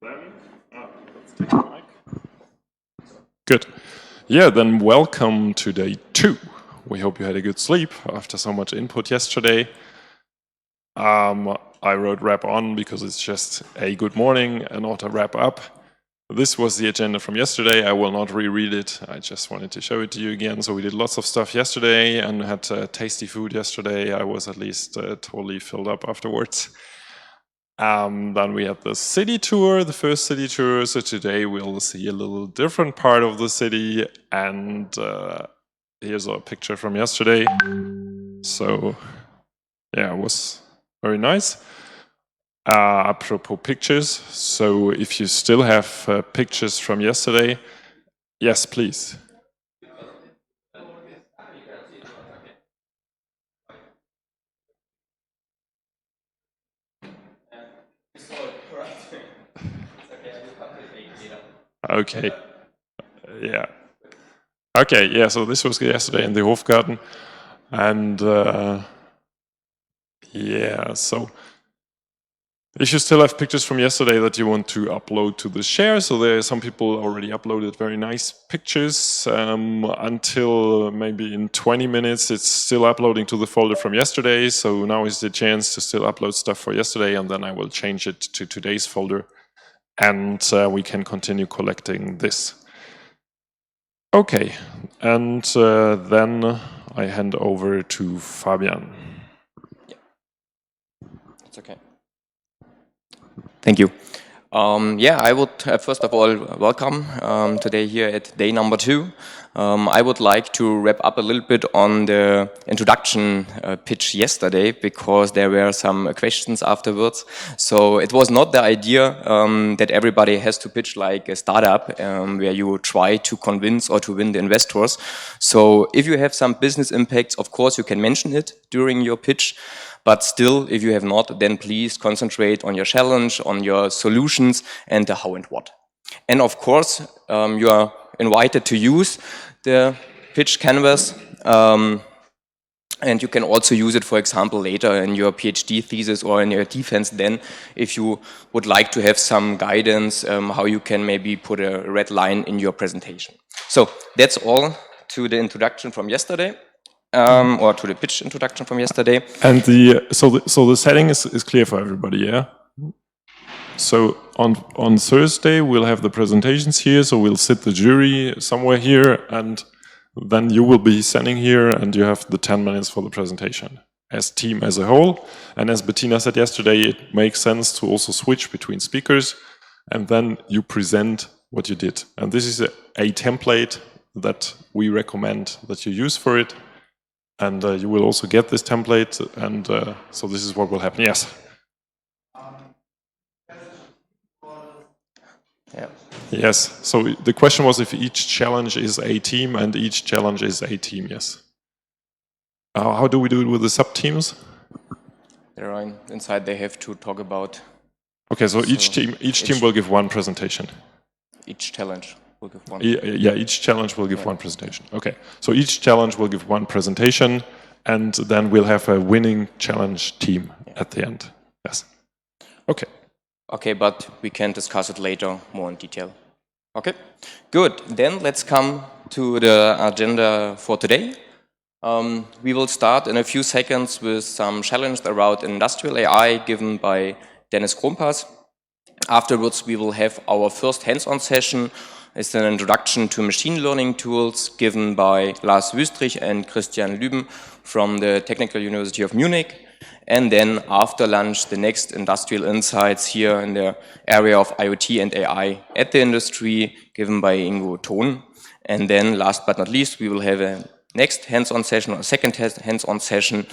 Let's take the mic. Good. Yeah, then welcome to day 2. We hope you had a good sleep after so much input yesterday. I wrote wrap on because it's just a good morning and not a wrap up. This was the agenda from yesterday. I will not reread it. I just wanted to show it to you again. So we did lots of stuff yesterday and had tasty food yesterday. I was at least totally filled up afterwards. Then we had the city tour, the first city tour. So today we'll see a little different part of the city. And here's a picture from yesterday. So yeah, it was very nice. Apropos pictures, so if you still have pictures from yesterday, yes, please. Okay. Yeah. Okay, yeah, so this was yesterday in the Hofgarten. And yeah, so if you still have pictures from yesterday that you want to upload to the share, so there are some people already uploaded very nice pictures. Until maybe in 20 minutes, it's still uploading to the folder from yesterday. So now is the chance to still upload stuff for yesterday, and then I will change it to today's folder, and we can continue collecting this. Okay, and then I hand over to Fabian. Yeah, it's okay. Thank you. Yeah, I would first of all welcome today here at day number 2. I would like to wrap up a little bit on the introduction pitch yesterday because there were some questions afterwards. So it was not the idea that everybody has to pitch like a startup where you try to convince or to win the investors. So if you have some business impacts, of course you can mention it during your pitch. But still, if you have not, then please concentrate on your challenge, on your solutions, and the how and what. And of course, you are invited to use the pitch canvas. And you can also use it, for example, later in your PhD thesis or in your defense then, if you would like to have some guidance, how you can maybe put a red line in your presentation. So that's all to the introduction from yesterday. Or to the pitch introduction from yesterday. And so the setting is clear for everybody, yeah? So on Thursday we'll have the presentations here, so we'll sit the jury somewhere here, and then you will be standing here and you have the 10 minutes for the presentation as team as a whole. And as Bettina said yesterday, it makes sense to also switch between speakers, and then you present what you did. And this is a template that we recommend that you use for it. And you will also get this template, and so this is what will happen. Yes? Yeah. Yes, so the question was if each challenge is a team, and each challenge is a team, yes. How do we do it with the sub-teams? They're inside, they have to talk about... Okay, so each team will give one presentation. Each challenge. Will give one. Yeah, each challenge will give one presentation. Okay, so each challenge will give one presentation, and then we'll have a winning challenge team at the end. Yes. Okay. Okay, but we can discuss it later more in detail. Okay, good. Then let's come to the agenda for today. We will start in a few seconds with some challenge around industrial AI given by Denis Krompass. Afterwards, we will have our first hands-on session. It's an introduction to machine learning tools given by Lars Wüstrich and Christian Lüben from the Technical University of Munich. And then after lunch, the next industrial insights here in the area of IoT and AI at the industry given by Ingo Thon. And then last but not least, we will have a next hands-on session or second hands-on session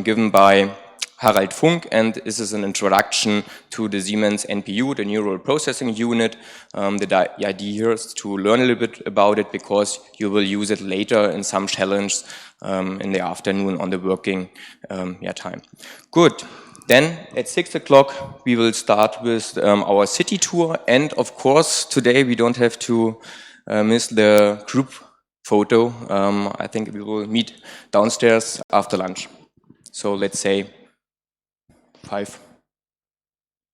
given by Harald Funk, and this is an introduction to the Siemens NPU, the Neural Processing Unit. The idea here is to learn a little bit about it because you will use it later in some challenge in the afternoon on the working time. Good. Then at 6 o'clock we will start with our city tour, and of course today we don't have to miss the group photo. I think we will meet downstairs after lunch. So let's say 5.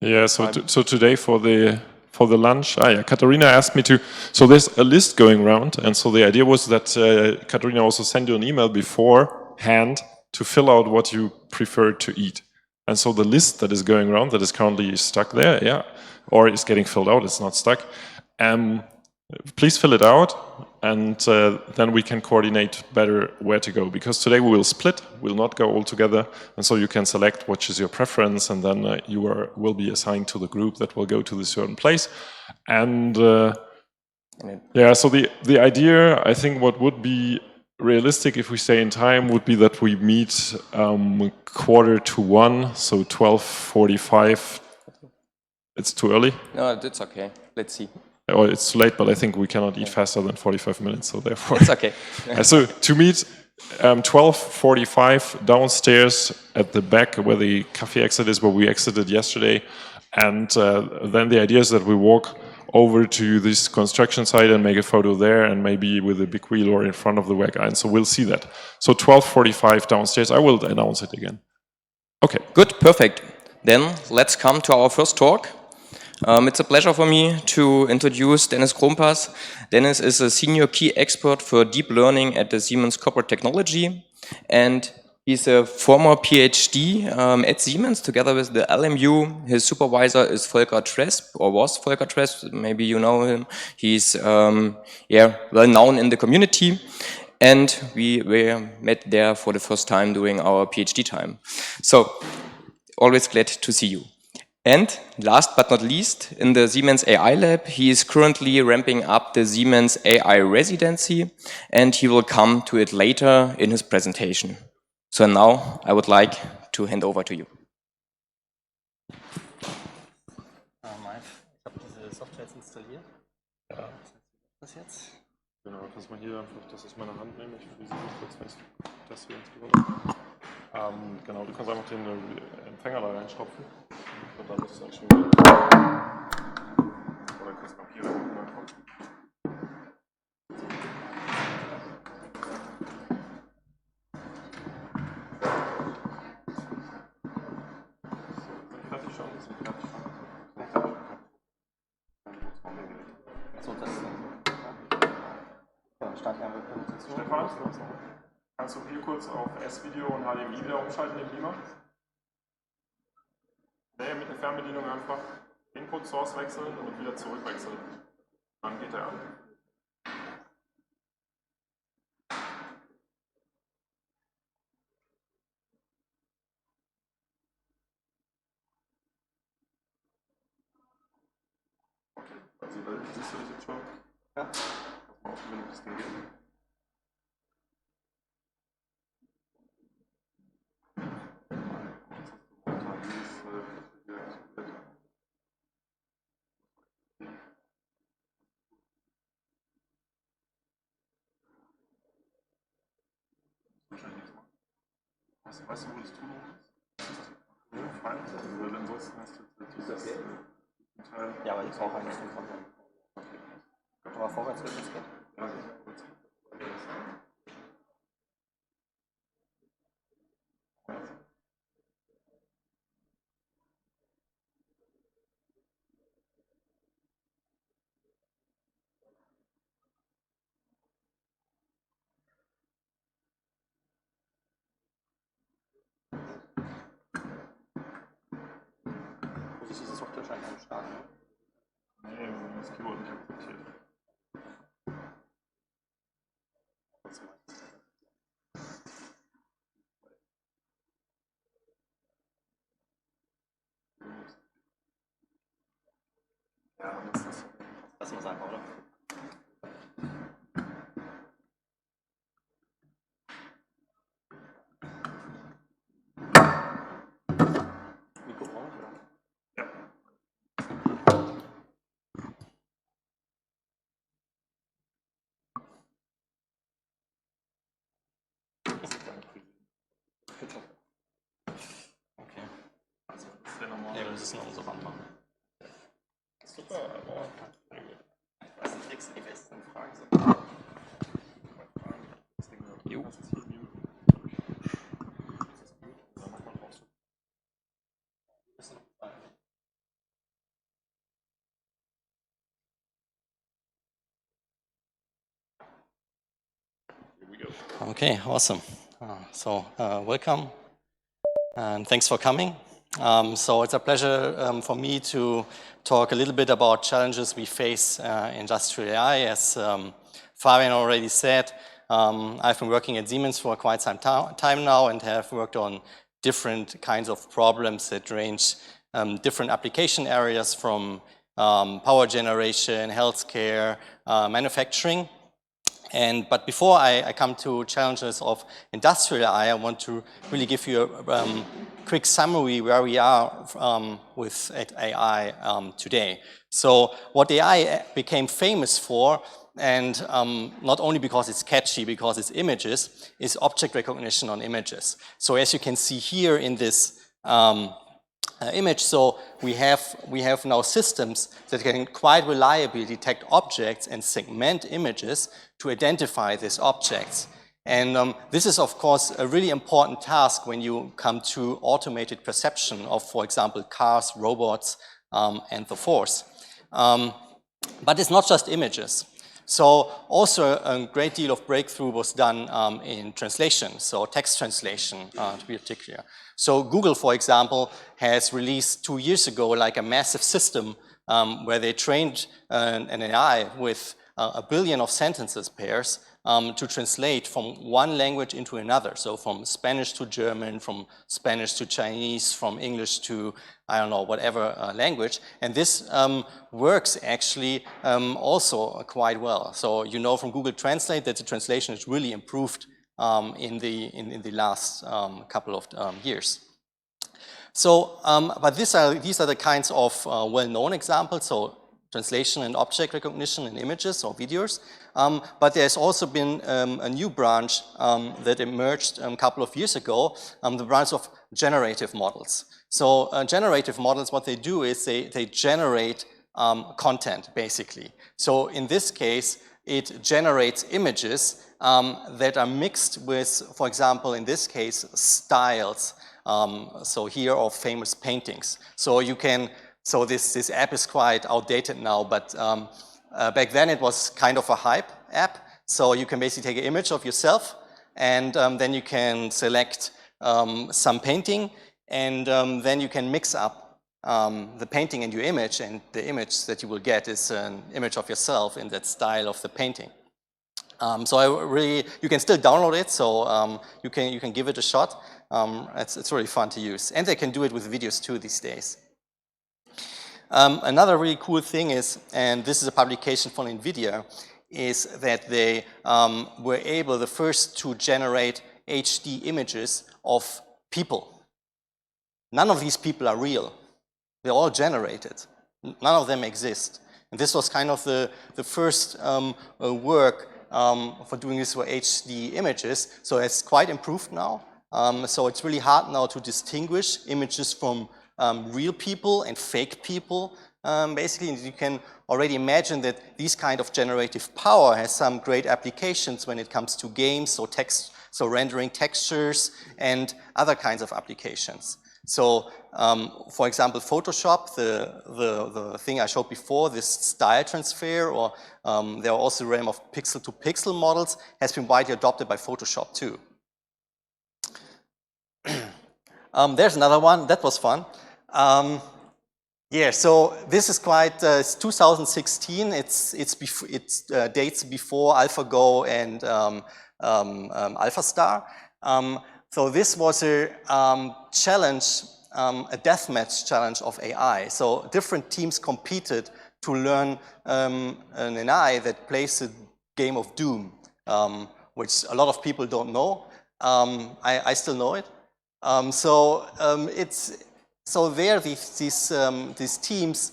Yeah, so today for the for the lunch. Yeah, Katharina asked me to, so there's a list going around, and so the idea was that Katharina also sent you an email beforehand to fill out what you prefer to eat. And so the list that is going around, that is currently stuck there, yeah, or is getting filled out, it's not stuck, please fill it out, and then we can coordinate better where to go. Because today we will split, we'll not go all together, and so you can select which is your preference, and then you will be assigned to the group that will go to the certain place. And yeah, so the idea, I think what would be realistic if we stay in time would be that we meet 1:45, so 12:45. It's too early? No, that's okay. Let's see. Or it's too late, but I think we cannot eat faster than 45 minutes, so therefore... It's okay. So to meet 12:45 downstairs at the back where the cafe exit is, where we exited yesterday, and then the idea is that we walk over to this construction site and make a photo there, and maybe with a big wheel or in front of the wagon, so we'll see that. So 12:45 downstairs, I will announce it again. Okay. Good, perfect. Then let's come to our first talk. It's a pleasure for me to introduce Denis Krompass. Denis is a senior key expert for deep learning at the Siemens Corporate Technology, and he's a former PhD at Siemens together with the LMU. His supervisor is Volker Tresp, or was Volker Tresp, maybe you know him. He's well known in the community, and we met there for the first time during our PhD time. So, always glad to see you. And last but not least, in the Siemens AI lab, he is currently ramping up the Siemens AI Residency, and he will come to it later in his presentation. So now I would like to hand over to you. Ich habe diese Software jetzt installiert. Ja. Was jetzt? Genau, kannst mal hier einfach das aus meiner Hand nehmen. Ich will diese kurz das hier ins Büro. Genau, du kannst einfach den Empfänger da reinstopfen. Und dann ist es dann schon wieder. Oder kannst du auch hier reinkommen. Fertig schon. Achso, das ist ja, stark eine Präsentation. Stefan, kannst du hier kurz auf S-Video und HDMI wieder umschalten im Beamer? Nee, mit der Fernbedienung einfach Input Source wechseln und wieder zurückwechseln. Dann geht er an. Okay, also da siehst du das jetzt schon? Ja. Pass mal auf, wenn das Ding geht. Weißt du, wo das tun ist? Fein, weil ansonsten hast du dieses Teil. Ja, aber ich brauche eigentlich den Content. Aber vorwärts wird es geht. Ja, gut. Muss ich diese Software schon am Start? Nee, das Keyboard nicht akzeptiert. Ja, Lass mal sagen, oder? Mikro on, oder? Ja. Okay. Also, das ist der normale. Ja, wir müssen noch so ranmachen. Super, aber. Was sind Tricks, die besten Fragen sind? Jo. we go. Okay, awesome. Welcome and thanks for coming. So it's a pleasure for me to talk a little bit about challenges we face in industrial AI. As Fabian already said, I've been working at Siemens for quite some time now and have worked on different kinds of problems that range different application areas from power generation, healthcare, manufacturing. But before I come to challenges of industrial AI, I want to really give you a quick summary where we are with AI today. So what AI became famous for, and not only because it's catchy, because it's images, is object recognition on images. So as you can see here in this image, so we have now systems that can quite reliably detect objects and segment images to identify these objects. And this is, of course, a really important task when you come to automated perception of, for example, cars, robots, and the force. But it's not just images. So also a great deal of breakthrough was done in translation, so text translation to be particular. So Google, for example, has released 2 years ago like a massive system where they trained an AI with 1 billion of sentences pairs to translate from one language into another. So from Spanish to German, from Spanish to Chinese, from English to, I don't know, whatever language. And this works actually also quite well. So you know from Google Translate that the translation is really improved in the last couple of years. So, but these are the kinds of well-known examples. So translation and object recognition in images or videos. But there's also been a new branch that emerged a couple of years ago, the branch of generative models. So generative models, what they do is they generate content, basically. So in this case, it generates images that are mixed with, for example, in this case, styles. So here are famous paintings. So you can, so this app is quite outdated now, but back then it was kind of a hype app. So you can basically take an image of yourself and then you can select some painting and then you can mix up the painting and your image, and the image that you will get is an image of yourself in that style of the painting. You can still download it, so you can give it a shot. It's really fun to use, and they can do it with videos too these days. Another really cool thing is, and this is a publication from NVIDIA, is that they were able, the first, to generate HD images of people. None of these people are real. They're all generated. None of them exist. And this was kind of the first work for doing this with HD images. So it's quite improved now. So it's really hard now to distinguish images from real people and fake people. Basically, you can already imagine that this kind of generative power has some great applications when it comes to games, so text, so rendering textures and other kinds of applications. So, for example, Photoshop, the thing I showed before, this style transfer, or there are also a realm of pixel-to-pixel models, has been widely adopted by Photoshop too. There's another one, that was fun. Yeah, so this is quite, it's 2016, it dates before AlphaGo and AlphaStar. So this was a challenge, a deathmatch challenge of AI. So different teams competed to learn an AI that plays a game of Doom, which a lot of people don't know. I still know it. So there, these teams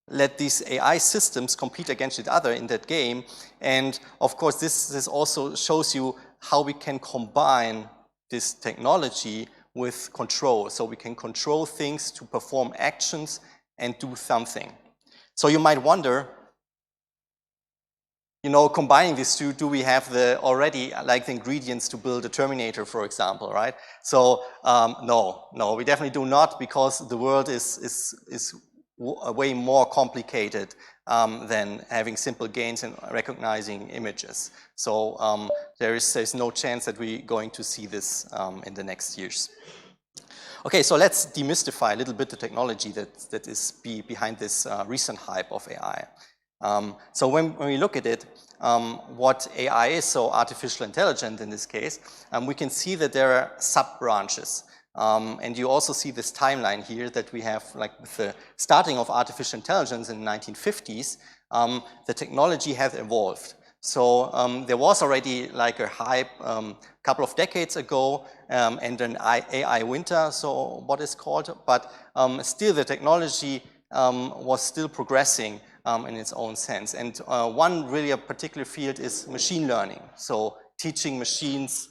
let these AI systems compete against each other in that game. And of course, this also shows you how we can combine this technology with control. So we can control things to perform actions and do something. So you might wonder, you know, combining these two, do we have already the ingredients to build a Terminator, for example, right? So no, we definitely do not, because the world is way more complicated than having simple gains and recognizing images. So there's no chance that we're going to see this in the next years. Okay, so let's demystify a little bit the technology that is behind this recent hype of AI. So when we look at it, what AI is, so artificial intelligence in this case, we can see that there are sub-branches. And you also see this timeline here that we have, like with the starting of artificial intelligence in the 1950s, the technology has evolved. So there was already like a hype a couple of decades ago and an AI winter, so what is called, but still the technology was still progressing in its own sense. And one really a particular field is machine learning. So teaching machines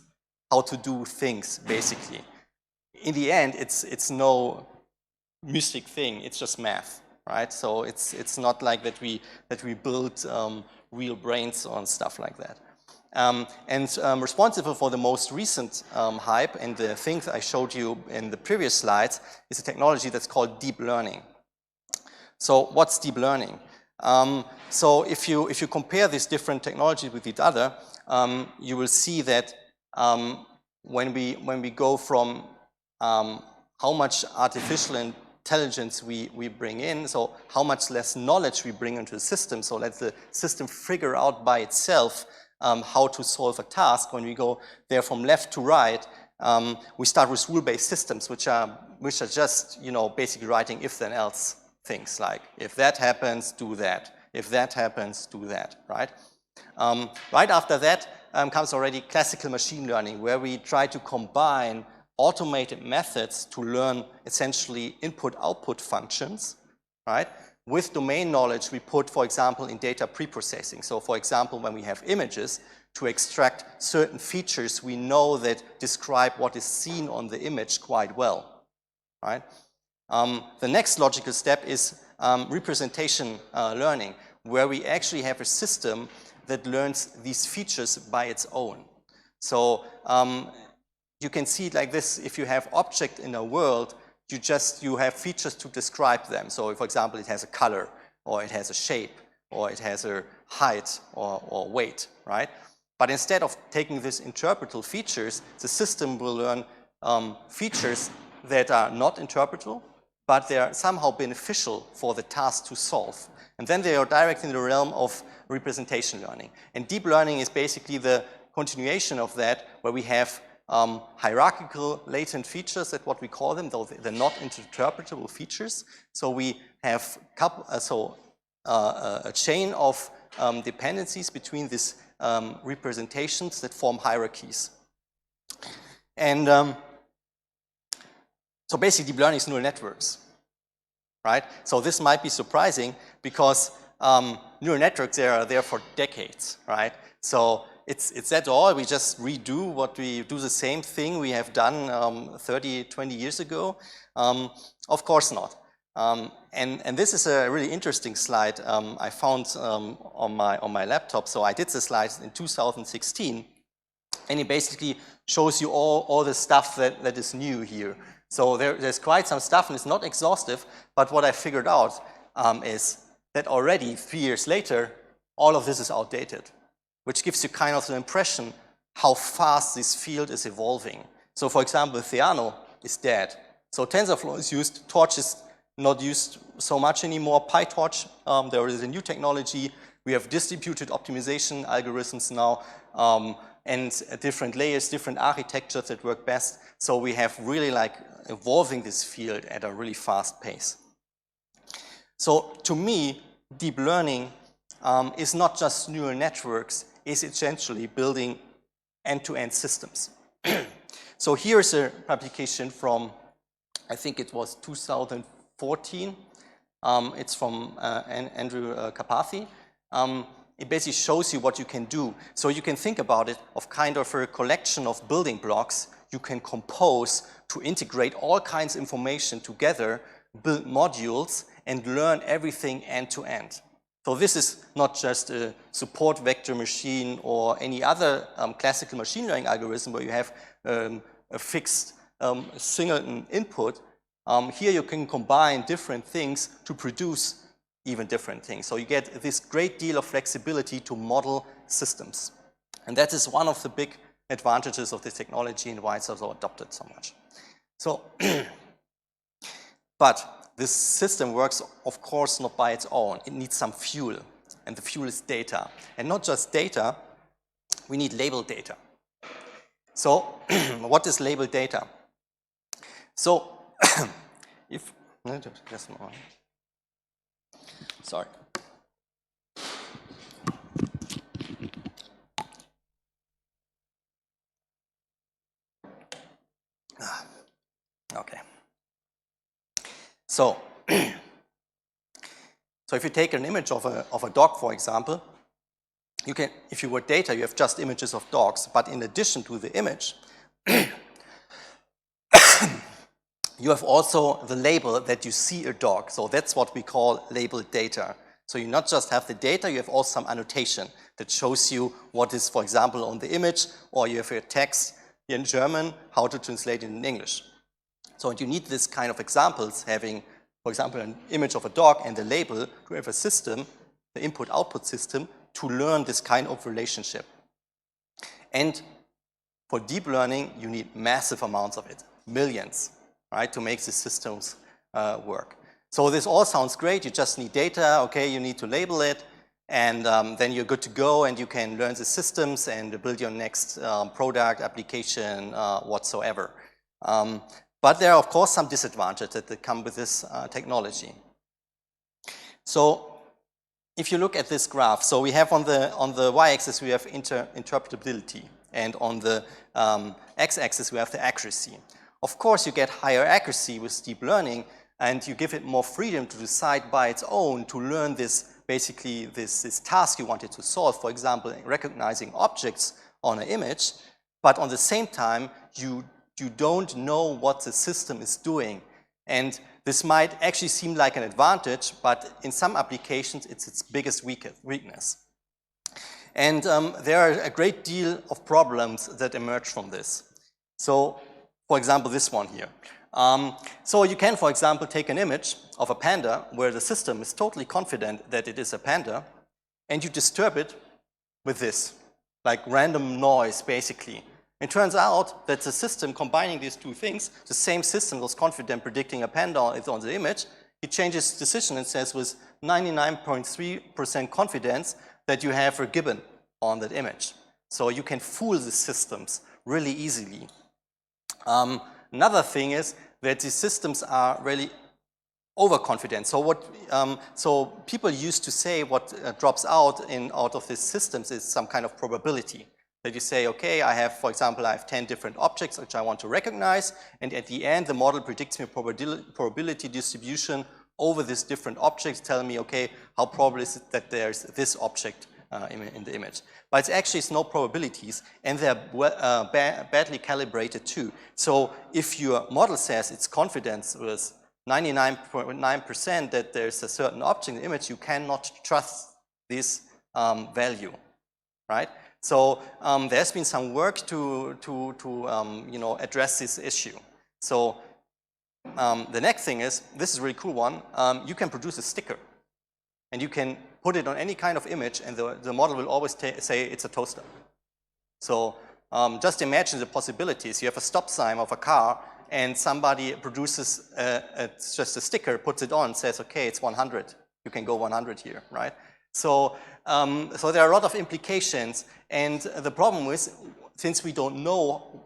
how to do things, basically. In the end, it's no mystic thing, it's just math, right? So it's not like that we build real brains on stuff like that. And responsible for the most recent hype and the things I showed you in the previous slides is a technology that's called deep learning. So what's deep learning? So if you compare these different technologies with each other, you will see that when we go from how much artificial intelligence we bring in, so how much less knowledge we bring into the system, so let the system figure out by itself how to solve a task. When we go there from left to right, we start with rule-based systems, which are just, you know, basically writing if-then-else things, like if that happens, do that. If that happens, do that, right? Right after that comes already classical machine learning, where we try to combine automated methods to learn essentially input-output functions, right? With domain knowledge we put, for example, in data preprocessing. So for example, when we have images, to extract certain features we know that describe what is seen on the image quite well, right? The next logical step is representation learning, where we actually have a system that learns these features by its own. So you can see it like this: if you have object in a world, you have features to describe them. So for example, it has a color, or it has a shape, or it has a height or weight, right? But instead of taking these interpretable features, the system will learn features that are not interpretable, but they are somehow beneficial for the task to solve. And then they are directly in the realm of representation learning. And deep learning is basically the continuation of that, where we have hierarchical latent features, that's what we call them, though they're not interpretable features. So we have a chain of dependencies between these representations that form hierarchies. And so basically deep learning is neural networks, right? So this might be surprising because neural networks are there for decades, right? So it's that all, we just redo what we do, the same thing we have done 30, 20 years ago? Of course not. And this is a really interesting slide I found on my laptop. So I did the slides in 2016, and it basically shows you all the stuff that is new here. So there's quite some stuff, and it's not exhaustive, but what I figured out is that already 3 years later, all of this is outdated, which gives you kind of the impression how fast this field is evolving. So for example, Theano is dead. So TensorFlow is used, Torch is not used so much anymore, PyTorch, there is a new technology. We have distributed optimization algorithms now, and different layers, different architectures that work best. So we have really like evolving this field at a really fast pace. So to me, deep learning is not just neural networks, it's essentially building end-to-end systems. So here's a publication from, I think it was 2014. It's from Andrew Karpathy. It basically shows you what you can do. So you can think about it of kind of a collection of building blocks you can compose to integrate all kinds of information together, build modules, and learn everything end to end. So this is not just a support vector machine or any other classical machine learning algorithm where you have a fixed singleton input. Here you can combine different things to produce even different things. So you get this great deal of flexibility to model systems. And that is one of the big advantages of this technology and why it's also adopted so much. So, but this system works, of course, not by its own. It needs some fuel, and the fuel is data. And not just data, we need labeled data. So, what is labeled data? So, if, just a moment. Sorry. Okay. So, so if you take an image of a dog, for example, you can, if you were data, you have just images of dogs, but in addition to the image, you have also the label that you see a dog. So that's what we call labeled data. So you not just have the data, you have also some annotation that shows you what is, for example, on the image, or you have a text in German, how to translate it in English. So you need this kind of examples, having, for example, an image of a dog and a label to have a system, the input-output system, to learn this kind of relationship. And for deep learning, you need massive amounts of it, millions, right, to make these systems work. So this all sounds great. You just need data. Okay, you need to label it, and then you're good to go, and you can learn the systems and build your next product, application, whatsoever. But there are, of course, some disadvantages that come with this technology. So if you look at this graph, so we have on the y-axis we have interpretability, and on the x-axis we have the accuracy. Of course, you get higher accuracy with deep learning, and you give it more freedom to decide by its own to learn this, basically this task you wanted to solve, for example, recognizing objects on an image, but on the same time, you don't know what the system is doing. And this might actually seem like an advantage, but in some applications, it's its biggest weakness. And there are a great deal of problems that emerge from this. So, for example, this one here. So you can, for example, take an image of a panda where the system is totally confident that it is a panda, and you disturb it with this, like random noise, basically. It turns out that the system combining these two things, the same system was confident predicting a panda is on the image, it changes decision and says with 99.3% confidence that you have a gibbon on that image. So you can fool the systems really easily. Another thing is that these systems are really overconfident. So so people used to say what drops out of these systems is some kind of probability. That you say, okay, I have, for example, I have 10 different objects which I want to recognize, and at the end, the model predicts me a probability distribution over these different objects, telling me, okay, how probable is it that there's this object in the image. But it's no probabilities, and they're badly calibrated too. So if your model says its confidence was 99.9% that there's a certain object in the image, you cannot trust this value, right? So there's been some work to address this issue. So the next thing is, this is a really cool one, you can produce a sticker. And you can put it on any kind of image, and the model will always say it's a toaster. So just imagine the possibilities. You have a stop sign of a car, and somebody produces just a sticker, puts it on, says, okay, it's 100. You can go 100 here, right? So, so there are a lot of implications, and the problem is, since we don't know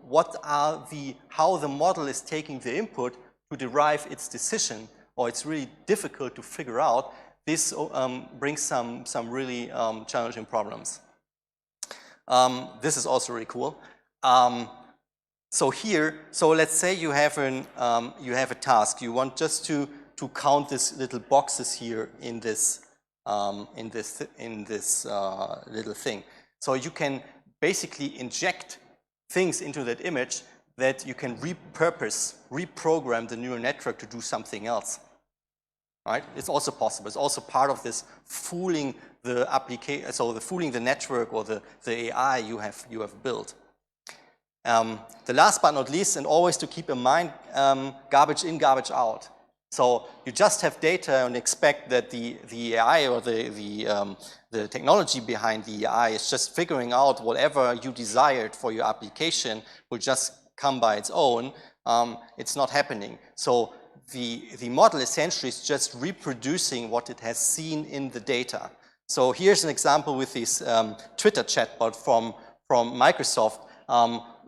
how the model is taking the input to derive its decision, or it's really difficult to figure out, this brings some really challenging problems. This is also really cool. So let's say you have a task. You want just to count these little boxes here in this little thing. So you can basically inject things into that image that you can reprogram the neural network to do something else. Right? It's also possible. It's also part of this fooling the application, so the fooling the network or the AI you have built. The last but not least, and always to keep in mind, garbage in, garbage out. So you just have data and expect that the AI or the technology behind the AI is just figuring out whatever you desired for your application will just come by its own. It's not happening. So the model essentially is just reproducing what it has seen in the data. So here's an example with this Twitter chatbot from Microsoft,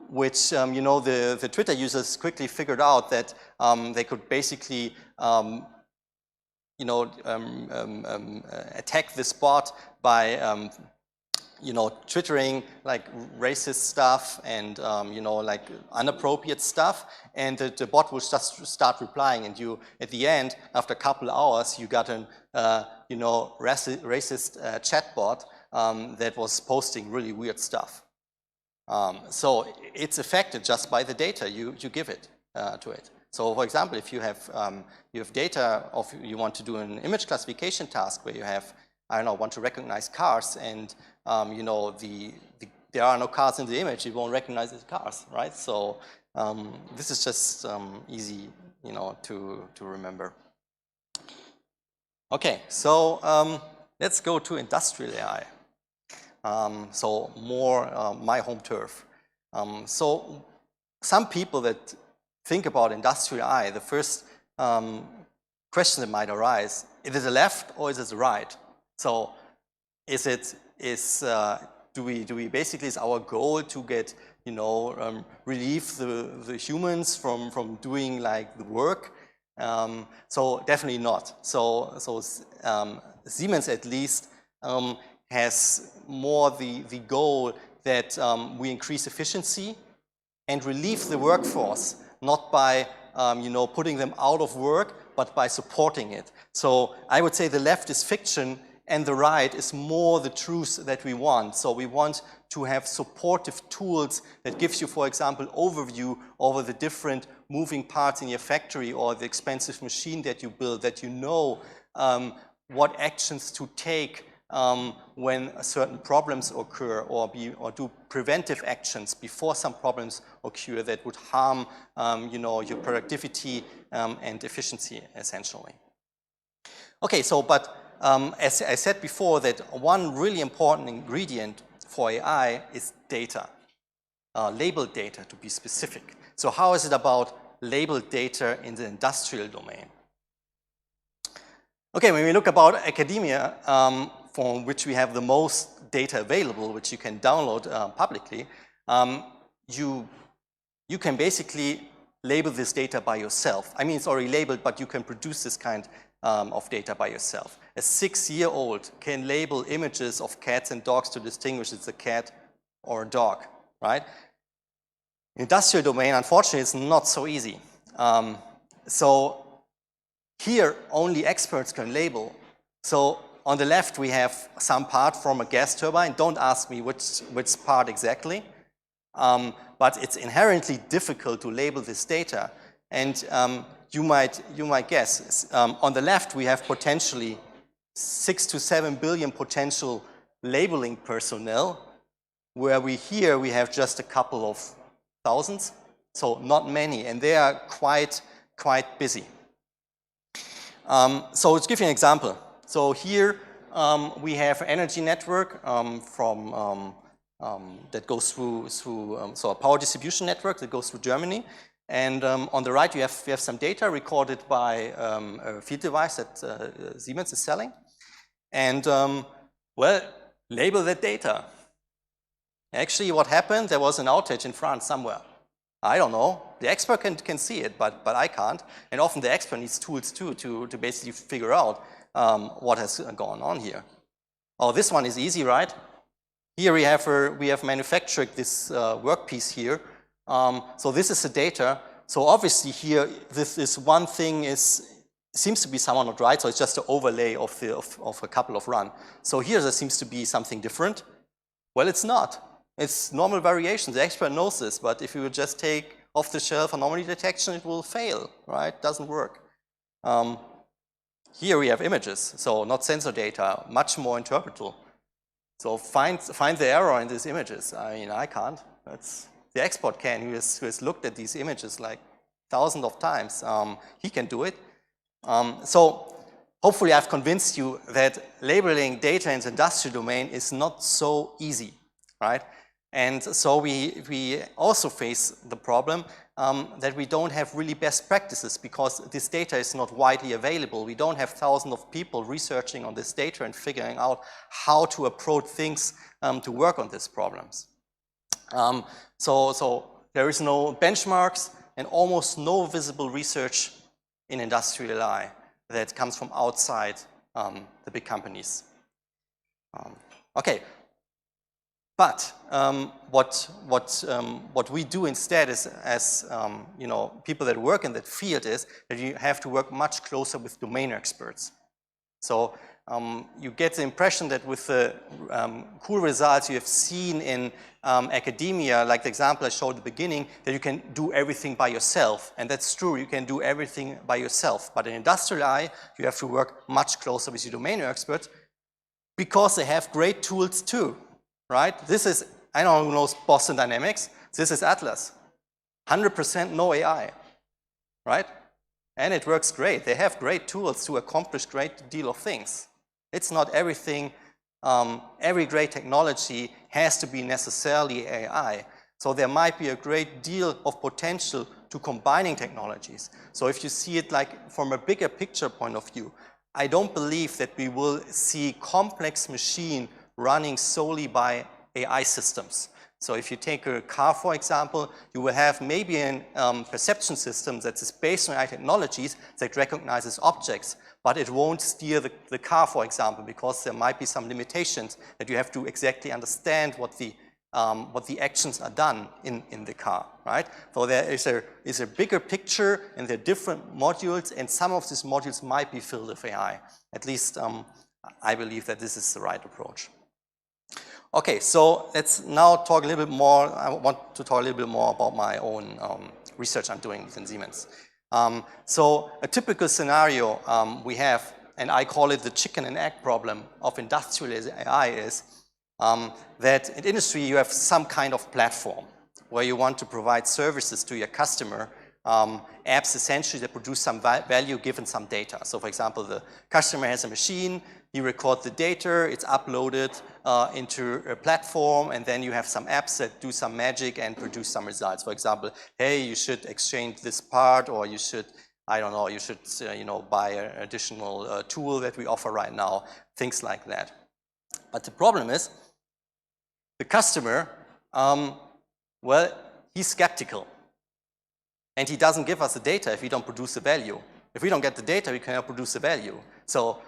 which you know, the Twitter users quickly figured out that they could basically you know, attack this bot by you know, twittering like racist stuff and you know, like inappropriate stuff, and the bot will just start replying, and you, at the end, after a couple of hours, you got an you know, racist chatbot that was posting really weird stuff. So it's affected just by the data you give it to it. So for example, if you have data of, you want to do an image classification task where you have, I don't know, want to recognize cars, and you know, there are no cars in the image, you won't recognize the cars, right? So this is just easy, you know, to remember. Okay, so let's go to industrial AI. So more my home turf. So some people that think about industrial AI, the first question that might arise, is it the left or is it the right? So do we basically, is our goal to get, you know, relieve the humans from doing like the work? So definitely not. So Siemens at least has more the goal that we increase efficiency and relieve the workforce, not by you know, putting them out of work, but by supporting it. So I would say the left is fiction and the right is more the truth that we want. So we want to have supportive tools that gives you, for example, overview over the different moving parts in your factory or the expensive machine that you build, that you know what actions to take when certain problems occur, or do preventive actions before some problems occur that would harm you know, your productivity and efficiency, essentially. Okay, so but as I said before, that one really important ingredient for AI is data, labeled data to be specific. So how is it about labeled data in the industrial domain? Okay, when we look about academia, for which we have the most data available, which you can download publicly, you can basically label this data by yourself. I mean, it's already labeled, but you can produce this kind of data by yourself. A 6-year-old can label images of cats and dogs to distinguish it's a cat or a dog, right? Industrial domain, unfortunately, it's not so easy. So here, only experts can label. So on the left, we have some part from a gas turbine. Don't ask me which part exactly. But it's inherently difficult to label this data. And you might guess, on the left, we have potentially 6 to 7 billion potential labeling personnel, where we have just a couple of thousands, so not many, and they are quite busy. So let's give you an example. So here we have an energy network that goes through so a power distribution network that goes through Germany. And on the right, we have some data recorded by a field device that Siemens is selling. And well, label that data. Actually, what happened? There was an outage in France somewhere. I don't know. The expert can see it, but I can't. And often the expert needs tools too to basically figure out what has gone on here. Oh, this one is easy, right? Here we have manufactured this workpiece here. So this is the data. So obviously here, this one thing seems to be somehow not right. So it's just an overlay of a couple of runs. So here there seems to be something different. Well, it's not. It's normal variations. The expert knows this, but if you would just take off-the-shelf anomaly detection, it will fail, right? It doesn't work. Here we have images, so not sensor data, much more interpretable. So find the error in these images. I mean, I can't. the expert can, who has looked at these images like thousands of times, he can do it. So hopefully I've convinced you that labeling data in the industrial domain is not so easy, right? And so we also face the problem that we don't have really best practices because this data is not widely available. We don't have thousands of people researching on this data and figuring out how to approach things to work on these problems. So there is no benchmarks and almost no visible research in industrial AI that comes from outside the big companies. Okay. But what we do instead is, as you know, people that work in that field, is that you have to work much closer with domain experts. So you get the impression that with the cool results you have seen in academia, like the example I showed at the beginning, that you can do everything by yourself. And that's true, you can do everything by yourself. But in industrial AI, you have to work much closer with your domain experts because they have great tools too. Right? This is, I don't know who knows Boston Dynamics. This is Atlas. 100% no AI. Right? And it works great. They have great tools to accomplish great deal of things. It's not everything, every great technology has to be necessarily AI. So there might be a great deal of potential to combining technologies. So if you see it like from a bigger picture point of view, I don't believe that we will see complex machine running solely by AI systems. So if you take a car, for example, you will have maybe a perception system that is based on AI technologies that recognizes objects, but it won't steer the car, for example, because there might be some limitations that you have to exactly understand what the actions are done in the car, right? So there is a bigger picture and there are different modules, and some of these modules might be filled with AI. At least I believe that this is the right approach. Okay, so let's now talk a little bit more. I want to talk a little bit more about my own research I'm doing within Siemens. So a typical scenario we have, and I call it the chicken and egg problem of industrial AI, is that in industry you have some kind of platform where you want to provide services to your customer, apps essentially that produce some value given some data. So for example, the customer has a machine, you record the data, it's uploaded into a platform, and then you have some apps that do some magic and produce some results. For example, hey, you should exchange this part, or you should, I don't know, you should you know, buy an additional tool that we offer right now, things like that. But the problem is, the customer, well, he's skeptical. And he doesn't give us the data if we don't produce the value. If we don't get the data, we cannot produce the value. So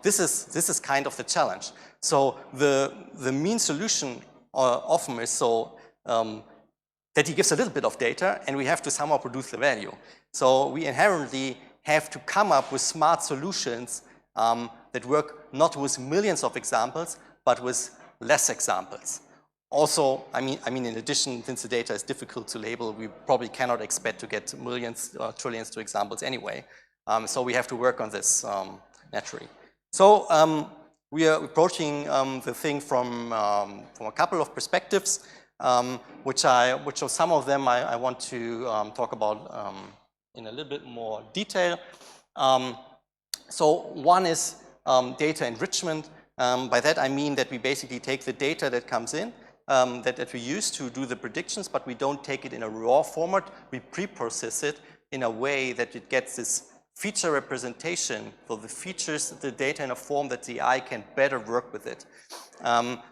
this is kind of the challenge. So the mean solution often is so that he gives a little bit of data and we have to somehow produce the value. So we inherently have to come up with smart solutions that work not with millions of examples, but with less examples. Also, I mean, in addition, since the data is difficult to label, we probably cannot expect to get millions or trillions to examples anyway. So we have to work on this naturally. So we are approaching the thing from a couple of perspectives, which some of them I want to talk about in a little bit more detail. So one is data enrichment. By that I mean that we basically take the data that comes in, that we use to do the predictions, but we don't take it in a raw format. We pre-process it in a way that it gets this feature representation for the features, the data in a form that the AI can better work with it.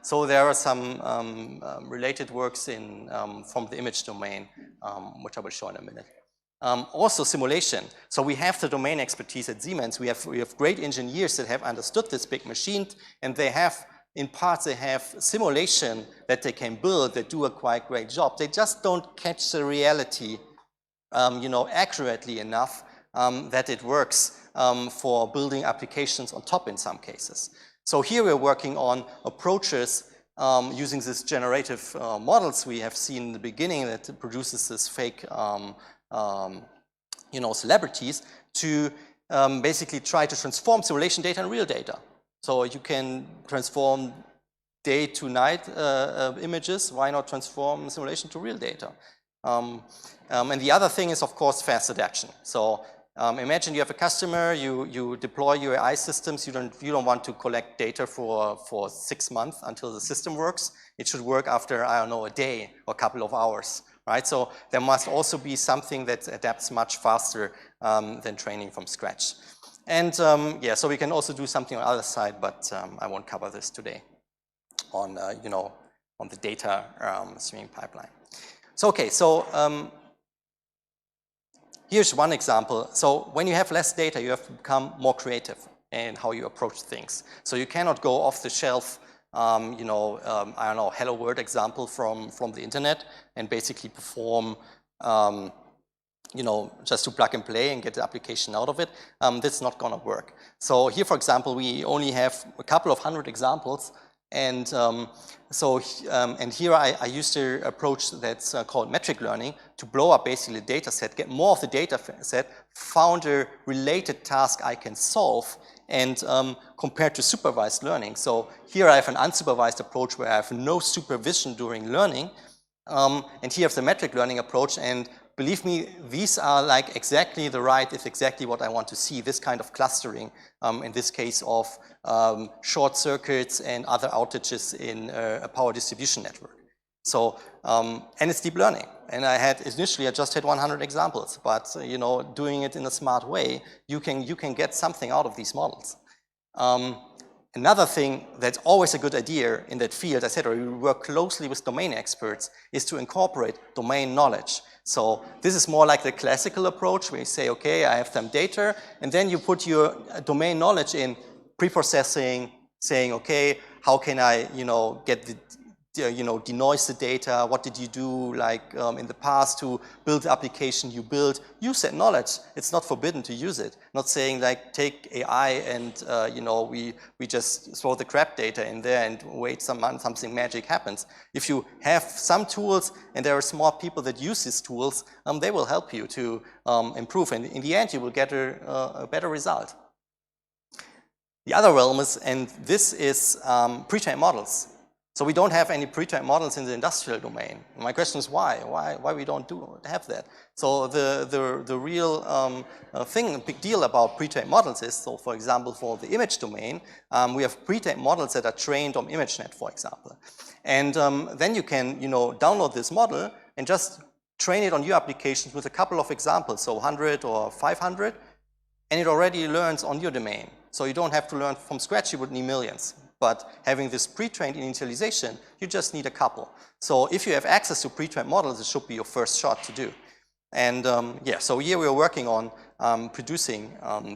So there are some related works from the image domain, which I will show in a minute. Also simulation. So we have the domain expertise at Siemens. We have great engineers that have understood this big machine, and they have, in parts, they have simulation that they can build that do a quite great job. They just don't catch the reality, you know, accurately enough that it works for building applications on top in some cases. So here we're working on approaches using these generative models we have seen in the beginning that produces this fake, you know, celebrities to basically try to transform simulation data and real data. So you can transform day to night images, why not transform simulation to real data? And the other thing is, of course, fast adaption. So imagine you have a customer, you deploy your AI systems, you don't want to collect data for 6 months until the system works. It should work after, I don't know, a day or a couple of hours, right? So there must also be something that adapts much faster than training from scratch. And yeah, so we can also do something on the other side, but I won't cover this today on, you know, on the data streaming pipeline. So, okay, so here's one example. So when you have less data, you have to become more creative in how you approach things. So you cannot go off the shelf, you know, I don't know, hello world example from the internet and basically perform, you know, just to plug and play and get the application out of it. That's not gonna work. So here, for example, we only have a couple of hundred examples. And and here I used an approach that's called metric learning to blow up basically the data set, get more of the data set, found a related task I can solve, and compared to supervised learning. So here I have an unsupervised approach where I have no supervision during learning, and here I have the metric learning approach, and believe me, these are like exactly it's exactly what I want to see, this kind of clustering, in this case of short circuits and other outages in a power distribution network. So, and it's deep learning. And initially I just had 100 examples, but you know, doing it in a smart way, you can get something out of these models. Another thing that's always a good idea in that field, I said, or we work closely with domain experts, is to incorporate domain knowledge. So this is more like the classical approach where you say, okay, I have some data, and then you put your domain knowledge in pre-processing, saying, okay, how can I, you know, get the, you know, denoise the data? What did you do, like in the past to build the application you built? Use that knowledge. It's not forbidden to use it. Not saying like take AI and you know, we just throw the crap data in there and wait something magic happens. If you have some tools and there are smart people that use these tools, they will help you to improve. And in the end, you will get a better result. The other realm is, and this is pre-trained models. So we don't have any pre-trained models in the industrial domain. My question is why? Why we don't have that? So the real big deal about pre-trained models is, so for example, for the image domain, we have pre-trained models that are trained on ImageNet, for example. And then you can, you know, download this model and just train it on your applications with a couple of examples, so 100 or 500, and it already learns on your domain. So you don't have to learn from scratch, you would need millions. But having this pre-trained initialization, you just need a couple. So if you have access to pre-trained models, it should be your first shot to do. And yeah, so here we are working on producing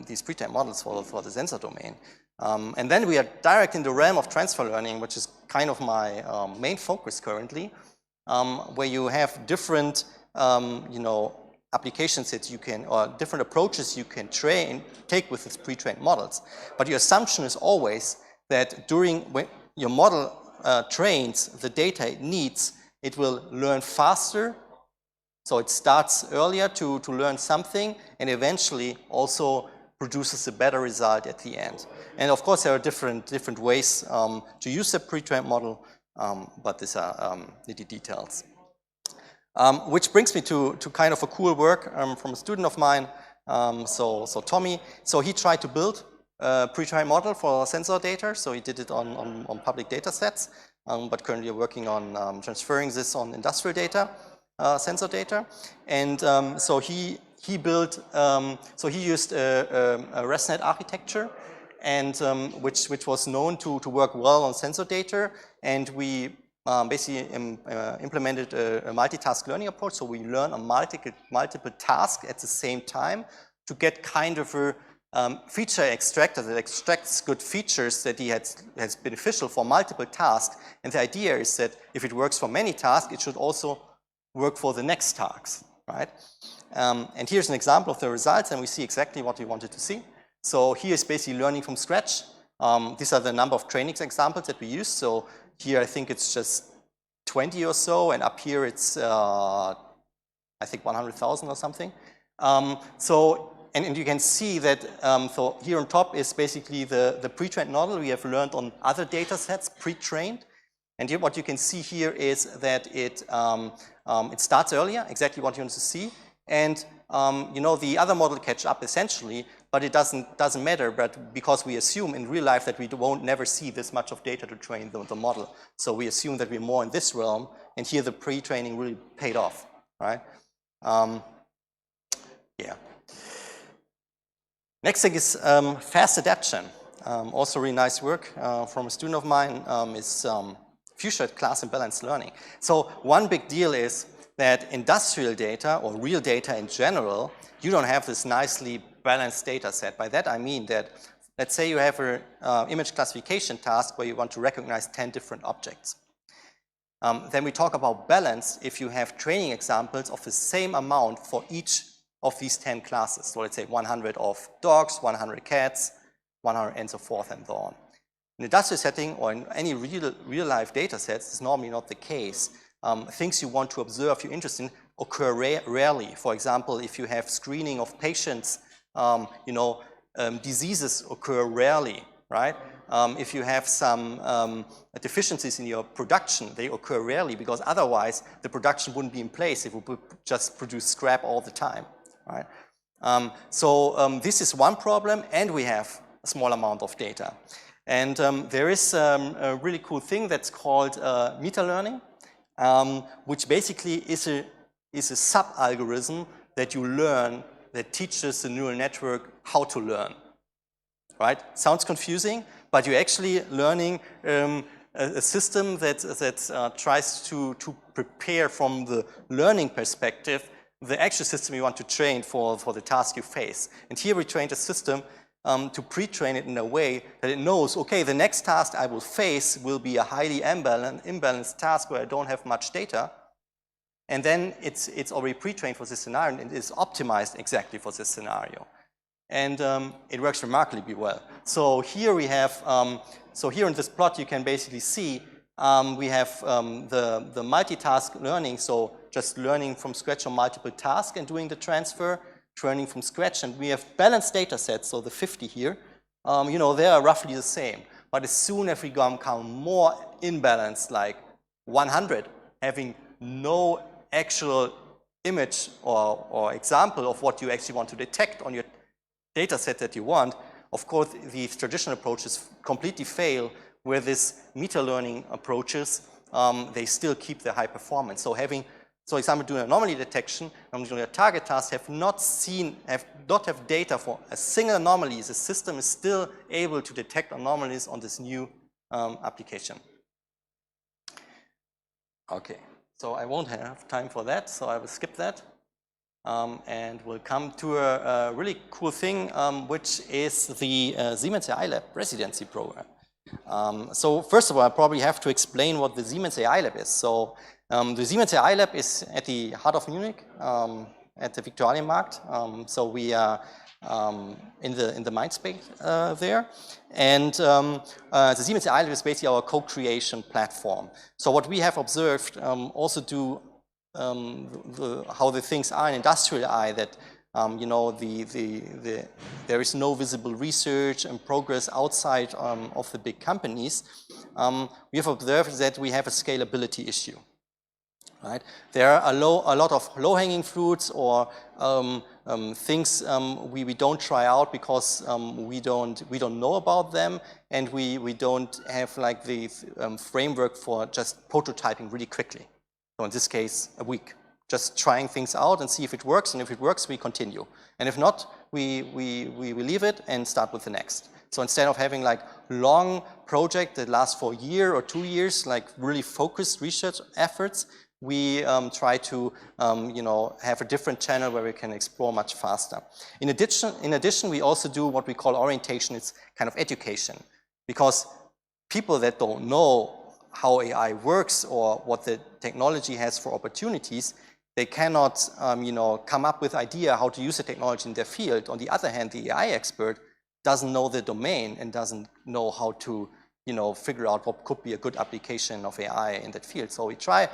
these pre-trained models for the sensor domain. And then we are direct in the realm of transfer learning, which is kind of my main focus currently, where you have different, you know, applications that you can, or different approaches you can take with these pre-trained models. But your assumption is always that when your model trains the data it needs, it will learn faster. So it starts earlier to learn something and eventually also produces a better result at the end. And of course, there are different ways to use a pre-trained model, but these are the details. Which brings me to kind of a cool work from a student of mine, so Tommy. So he tried to build a pre-trained model for sensor data, so he did it on public data sets, but currently working on transferring this on industrial data, sensor data. And so he built, so he used a ResNet architecture, and which was known to work well on sensor data, and we basically implemented a multitask learning approach, so we learn on multiple tasks at the same time to get kind of a feature extractor that extracts good features that has beneficial for multiple tasks. And the idea is that if it works for many tasks, it should also work for the next tasks, right? And here's an example of the results, and we see exactly what we wanted to see. So here is basically learning from scratch. These are the number of training examples that we use. So here I think it's just 20 or so, and up here it's I think 100,000 or something. And you can see that, so here on top is basically the pre-trained model we have learned on other data sets, pre-trained. And here what you can see here is that it starts earlier, exactly what you want to see. And you know, the other model catch up essentially, but it doesn't matter, but because we assume in real life that we won't never see this much of data to train the model. So we assume that we're more in this realm, and here the pre-training really paid off, right? Yeah. Next thing is fast adaption. Also really nice work from a student of mine is future class imbalanced learning. So one big deal is that industrial data or real data in general, you don't have this nicely balanced data set. By that I mean that, let's say you have an image classification task where you want to recognize 10 different objects. Then we talk about balance if you have training examples of the same amount for each of these 10 classes. So let's say 100 of dogs, 100 cats, 100 and so forth and so on. In an industrial setting or in any real life data sets, it's normally not the case. Things you want to observe, you're interested in, occur rarely. For example, if you have screening of patients, you know, diseases occur rarely, right? If you have some deficiencies in your production, they occur rarely because otherwise the production wouldn't be in place. It would just produce scrap all the time, right? This is one problem, and we have a small amount of data. And there is a really cool thing that's called meta-learning, which basically is a sub-algorithm that you learn that teaches the neural network how to learn, right? Sounds confusing, but you're actually learning a system that tries to prepare from the learning perspective the actual system you want to train for the task you face. And here we trained a system to pre-train it in a way that it knows, okay, the next task I will face will be a highly imbalanced task where I don't have much data. And then it's already pre-trained for this scenario and it is optimized exactly for this scenario. And it works remarkably well. So here we have, so here in this plot you can basically see we have the multitask learning, so just learning from scratch on multiple tasks and doing the transfer, training from scratch, and we have balanced data sets, so the 50 here, you know, they are roughly the same. But as soon as we become more imbalanced, like 100, having no actual image or example of what you actually want to detect on your data set that you want, of course, these traditional approaches completely fail, where these meta-learning approaches, they still keep their high performance. So having, for example, doing anomaly detection, doing a target task, have not have data for a single anomaly. The system is still able to detect anomalies on this new application. Okay, so I won't have time for that, so I will skip that. And we'll come to a really cool thing, which is the Siemens AI Lab Residency program. So first of all, I probably have to explain what the Siemens AI Lab is. So the Siemens AI Lab is at the heart of Munich, at the Viktualienmarkt. So we are in the Mindspace there. And the Siemens AI Lab is basically our co-creation platform. So what we have observed also do how the things are in industrial AI, that you know, there is no visible research and progress outside of the big companies. We have observed that we have a scalability issue. Right? There are a lot of low-hanging fruits or things we don't try out because we don't know about them, and we don't have like the framework for just prototyping really quickly. So in this case, a week. Just trying things out and see if it works, and if it works, we continue. And if not, we leave it and start with the next. So instead of having like long project that lasts for a year or 2 years, like really focused research efforts, we try to you know, have a different channel where we can explore much faster. In addition, we also do what we call orientation. It's kind of education, because people that don't know how AI works or what the technology has for opportunities, they cannot you know, come up with idea how to use the technology in their field. On the other hand, the AI expert doesn't know the domain and doesn't know how to, you know, figure out what could be a good application of AI in that field. So we try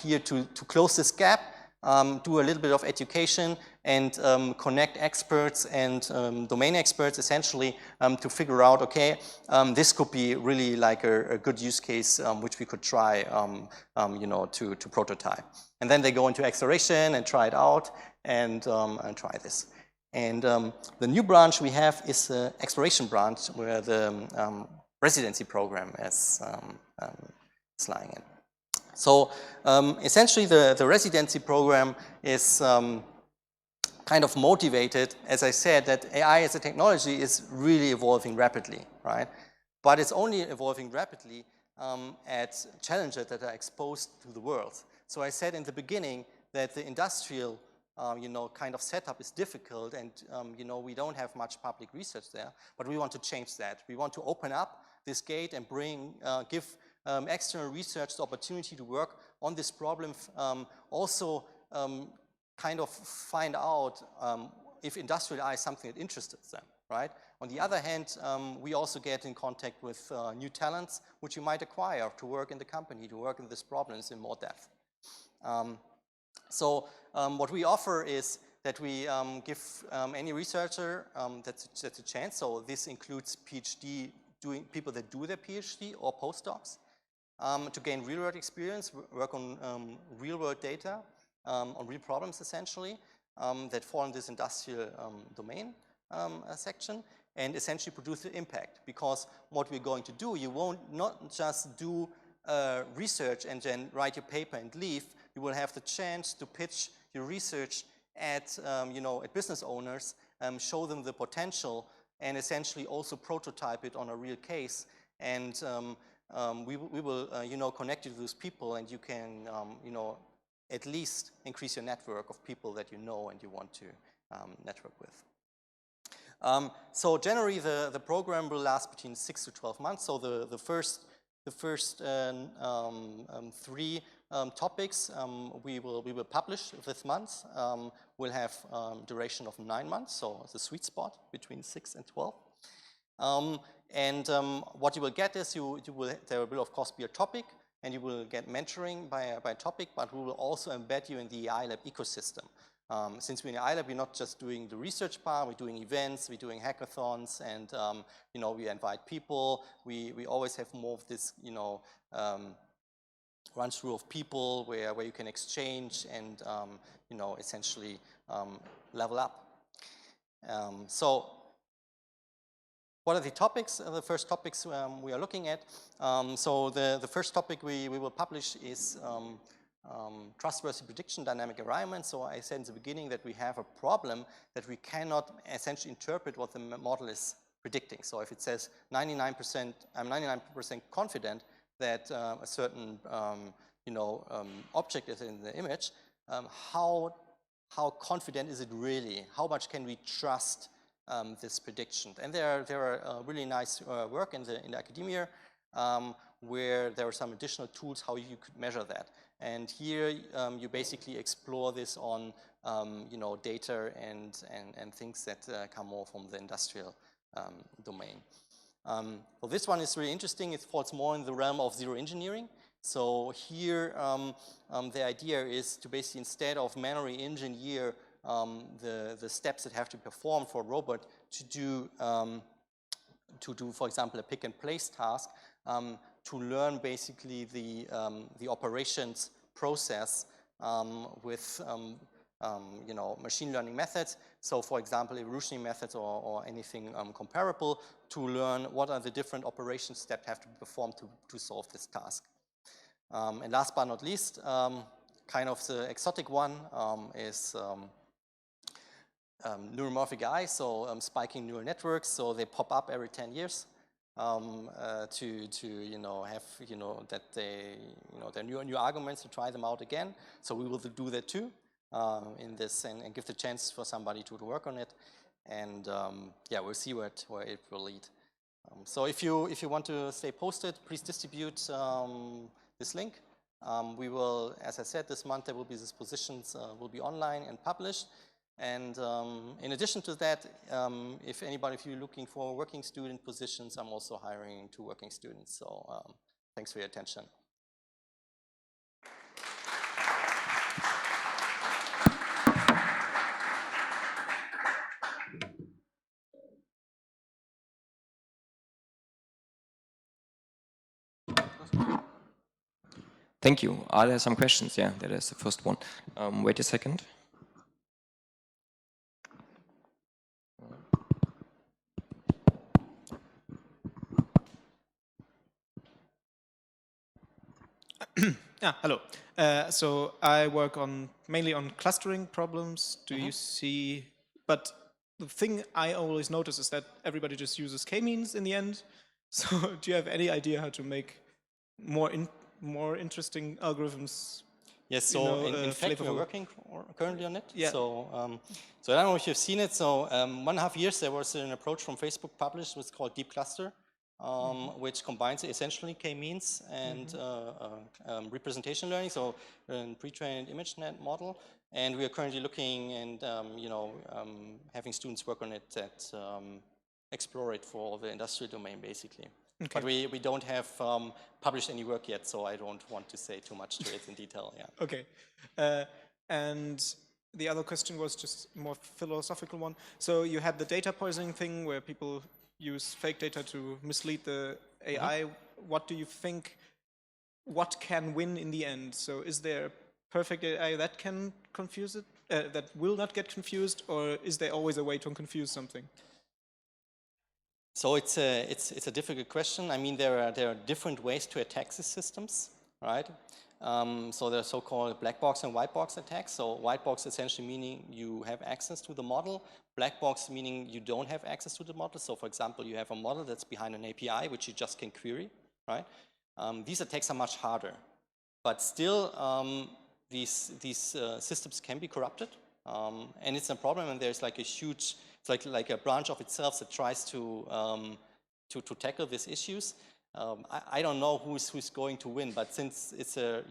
here to close this gap do a little bit of education, and connect experts and domain experts essentially to figure out, okay, this could be really like a good use case which we could try, you know, to prototype. And then they go into acceleration and try it out and try this. And the new branch we have is the exploration branch, where the residency program is lying in. So essentially the residency program is kind of motivated, as I said, that AI as a technology is really evolving rapidly, right? But it's only evolving rapidly at challenges that are exposed to the world. So I said in the beginning that the industrial you know, kind of setup is difficult, and you know, we don't have much public research there, but we want to change that. We want to open up this gate and give external research the opportunity to work on this problem, also kind of find out if industrial AI is something that interests them, right? On the other hand, we also get in contact with new talents which you might acquire to work in the company, to work in these problems in more depth. So what we offer is that we give any researcher that's a chance. So this includes people that do their PhD or postdocs to gain real-world experience, work on real-world data, on real problems essentially that fall in this industrial domain section, and essentially produce the impact. Because what we're going to do, you won't not just do research and then write your paper and leave. You will have the chance to pitch your research at, you know, at business owners, show them the potential, and essentially also prototype it on a real case. And we will, you know, connect you to those people, and you can, you know, at least increase your network of people that you know and you want to network with. So generally, the program will last between 6 to 12 months. So the first 3 topics we will publish this month. We'll have duration of 9 months, so the sweet spot between 6 and 12. What you will get is there will of course be a topic, and you will get mentoring by topic, but we will also embed you in the iLab ecosystem. Since we're in the iLab, we're not just doing the research part, we're doing events, we're doing hackathons, and you know, we invite people. We always have more of this, you know, run through of people where you can exchange and you know, essentially level up. So what are the topics? The first topics we are looking at. So the first topic we will publish is trustworthy prediction, dynamic environment. So I said in the beginning that we have a problem that we cannot essentially interpret what the model is predicting. So if it says 99%, I'm 99% confident that a certain you know, object is in the image, how confident is it really? How much can we trust this prediction? And there are really nice work in the academia where there are some additional tools how you could measure that. And here you basically explore this on you know, data and things that come more from the industrial domain. Well, this one is really interesting. It falls more in the realm of zero engineering. So here the idea is to basically, instead of manually engineer the steps that have to perform for a robot to do, for example, a pick and place task, to learn basically the operations process with you know, machine learning methods. So for example, evolutionary methods or anything comparable, to learn what are the different operations that have to be performed to solve this task. And last but not least, kind of the exotic one is Neuromorphic I, so spiking neural networks. So they pop up every 10 years to you know, have, you know, that they, you know, there are new arguments to try them out again. So we will do that too in this, and give the chance for somebody to work on it. And yeah, we'll see where it will lead. So if you want to stay posted, please distribute this link. We will, as I said, this month there will be these positions will be online and published. And in addition to that, if anybody of you are looking for working student positions, I'm also hiring 2 working students. So thanks for your attention. Thank you. Are there some questions? Yeah, that is the first one. Wait a second. Hello. So I work mainly on clustering problems. Do you see? But the thing I always notice is that everybody just uses k-means in the end. So do you have any idea how to make more interesting algorithms? Yes, so in fact, we're working currently on it. Yeah. So I don't know if you've seen it. So 1.5 years, there was an approach from Facebook published, what's called Deep Cluster, which combines essentially k-means and representation learning, so a pre-trained ImageNet model. And we are currently looking and having students work on it that explore it for the industrial domain, basically. Okay. But we don't have published any work yet, so I don't want to say too much to it in detail. Yeah. Okay. And the other question was just a more philosophical one. So you had the data poisoning thing where people use fake data to mislead the AI. What do you think, what can win in the end? So is there perfect AI that can confuse it, that will not get confused, or is there always a way to confuse something? So it's a difficult question. I mean, there are different ways to attack these systems, right? So there are so-called black box and white box attacks. So white box essentially meaning you have access to the model. Black box meaning you don't have access to the model. So for example, you have a model that's behind an API which you just can query, right? These attacks are much harder, but still these systems can be corrupted, and it's a problem. And there's like a huge, it's like a branch of itself that tries to tackle these issues. I don't know who's going to win, but since it's a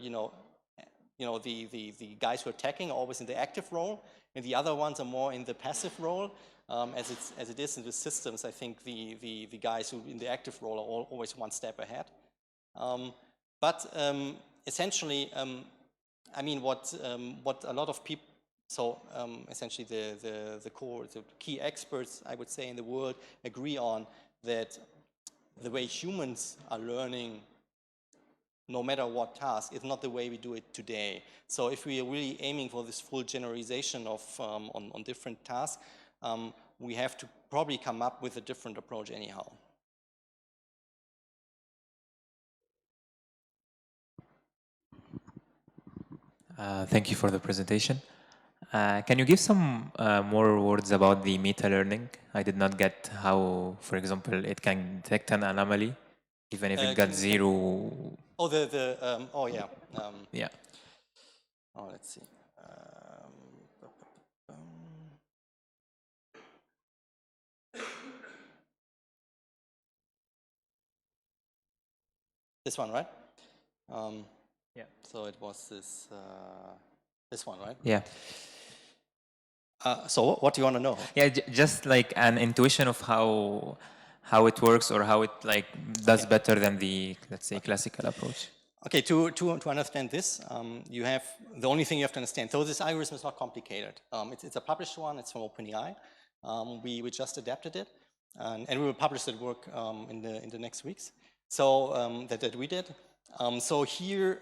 the guys who are attacking are always in the active role, and the other ones are more in the passive role. As it is in the systems, I think the guys who in the active role are always one step ahead. But essentially, I mean, what a lot of people, so essentially the key experts, I would say, in the world agree on that the way humans are learning, no matter what task, is not the way we do it today. So if we are really aiming for this full generalization of on different tasks, we have to probably come up with a different approach anyhow. Thank you for the presentation. Can you give some more words about the meta-learning? I did not get how, for example, it can detect an anomaly, even if it got zero. Oh, oh yeah. Yeah. Oh, let's see. This one, right? Yeah. So it was this one, right? Yeah. So what do you want to know? Yeah, just like an intuition of how it works, or how it like does better than the, let's say, classical approach. Okay, to understand this, you have, the only thing you have to understand, so this algorithm is not complicated. It's a published one, it's from OpenAI. We just adapted it, and we will publish that work in the next weeks. So that we did. So here,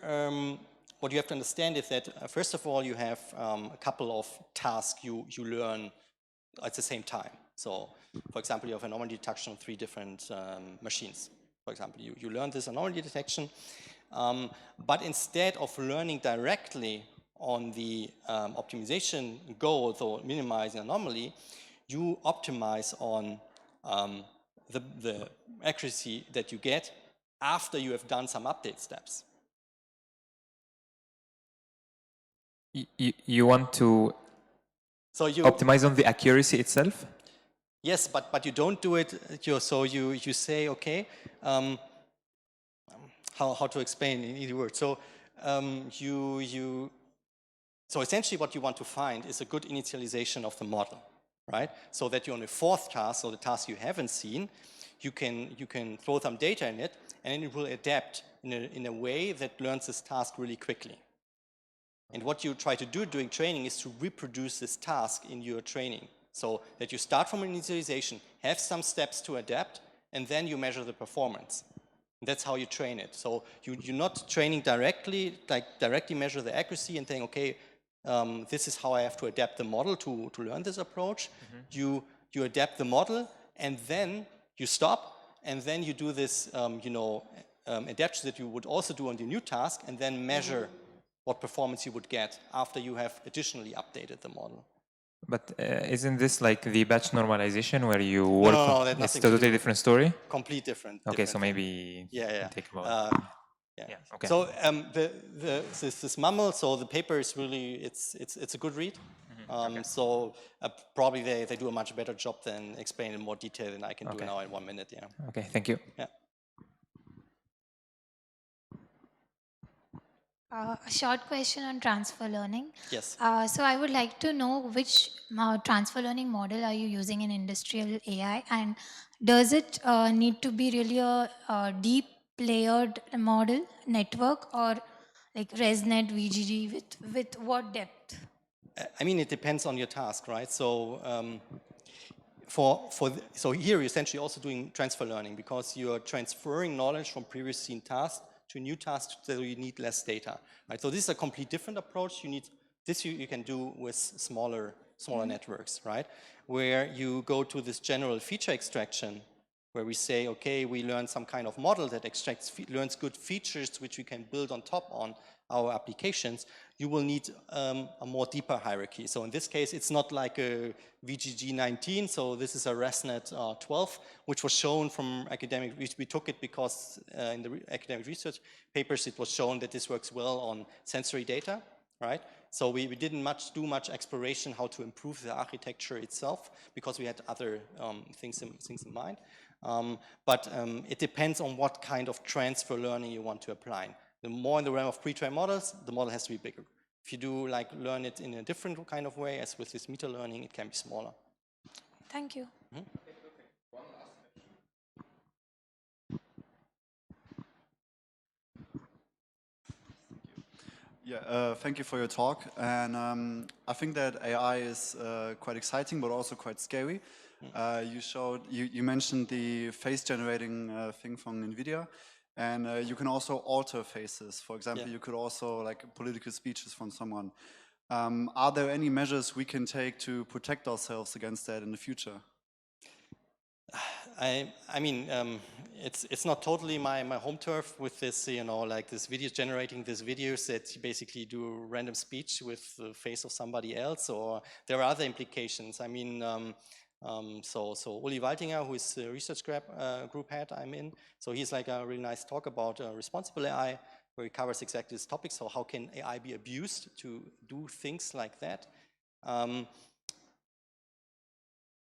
what you have to understand is that first of all, you have a couple of tasks you learn at the same time. So, for example, you have anomaly detection on 3 different machines. For example, you learn this anomaly detection, but instead of learning directly on the optimization goal, so minimizing anomaly, you optimize on the accuracy that you get after you have done some update steps. You want to optimize on the accuracy itself? Yes, but you don't do it. So you say, okay, how to explain in either word. So so essentially what you want to find is a good initialization of the model, right? So that you're on the 4th task, so the task you haven't seen, you can throw some data in it, and it will adapt in a way that learns this task really quickly. And what you try to do during training is to reproduce this task in your training. So that you start from initialization, have some steps to adapt, and then you measure the performance. That's how you train it. So you're not training directly, like directly measure the accuracy and saying, okay, this is how I have to adapt the model to learn this approach. You adapt the model and then you stop and then you do this, adaptation that you would also do on the new task and then measure what performance you would get after you have additionally updated the model. But isn't this like the batch normalization where you work No, on, that's it's nothing a to totally do. different story? Complete different. Okay, different so thing. maybe Yeah. take about Yeah. okay. So this MAML, so the paper is really, it's a good read. So probably they do a much better job than explain in more detail than I can do now in 1 minute. Yeah. Okay, thank you. Yeah. A short question on transfer learning. Yes. So I would like to know which transfer learning model are you using in industrial AI, and does it need to be really a deep layered model network, or like ResNet, VGG, with what depth? I mean, it depends on your task, right? So so here you're essentially also doing transfer learning because you're transferring knowledge from previous seen tasks to new tasks, so you need less data, right? So this is a complete different approach. You need this you can do with smaller networks, right? Where you go to this general feature extraction, where we say, okay, we learn some kind of model that learns good features which we can build on top on our applications. You will need a more deeper hierarchy. So in this case, it's not like a VGG 19. So this is a ResNet 12, which was shown from academic. We took it because in the academic research papers, it was shown that this works well on sensory data, right? So we didn't do much exploration how to improve the architecture itself because we had other things in mind. But it depends on what kind of transfer learning you want to apply. The more in the realm of pre-trained models, the model has to be bigger. If you do like learn it in a different kind of way, as with this meta learning, it can be smaller. Thank you. Yeah, thank you for your talk. And I think that AI is quite exciting, but also quite scary. You mentioned the face generating thing from NVIDIA. And you can also alter faces. For example, you could also like political speeches from someone. Are there any measures we can take to protect ourselves against that in the future? I mean, it's not totally my home turf with this, like this video generating these videos that you basically do random speech with the face of somebody else, or there are other implications. I mean, so Uli Waltinger, who is the research group head I'm in, so he's like a really nice talk about responsible AI, where he covers exactly this topic. So how can AI be abused to do things like that?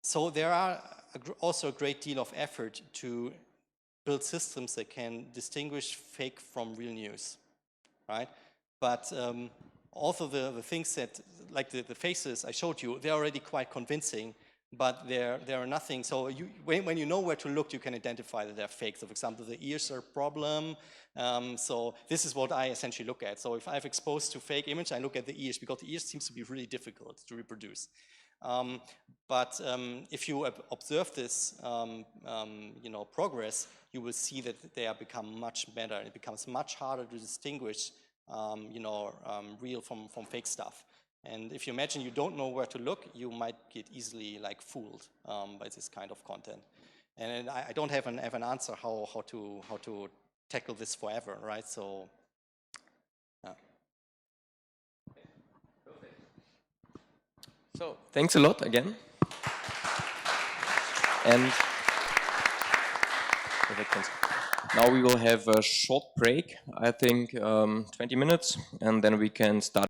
So there are also a great deal of effort to build systems that can distinguish fake from real news, right? But also the things that, like the faces I showed you, they're already quite convincing, but there are nothing. So when you know where to look, you can identify that they're fake. So for example, the ears are a problem. So this is what I essentially look at. So if I've exposed to fake image, I look at the ears because the ears seems to be really difficult to reproduce. But if you observe this, progress, you will see that they are become much better. It becomes much harder to distinguish, real from fake stuff. And if you imagine you don't know where to look, you might get easily like fooled by this kind of content. And I don't have an answer how to tackle this forever, right? So. So thanks a lot again. And now we will have a short break, I think 20 minutes, and then we can start.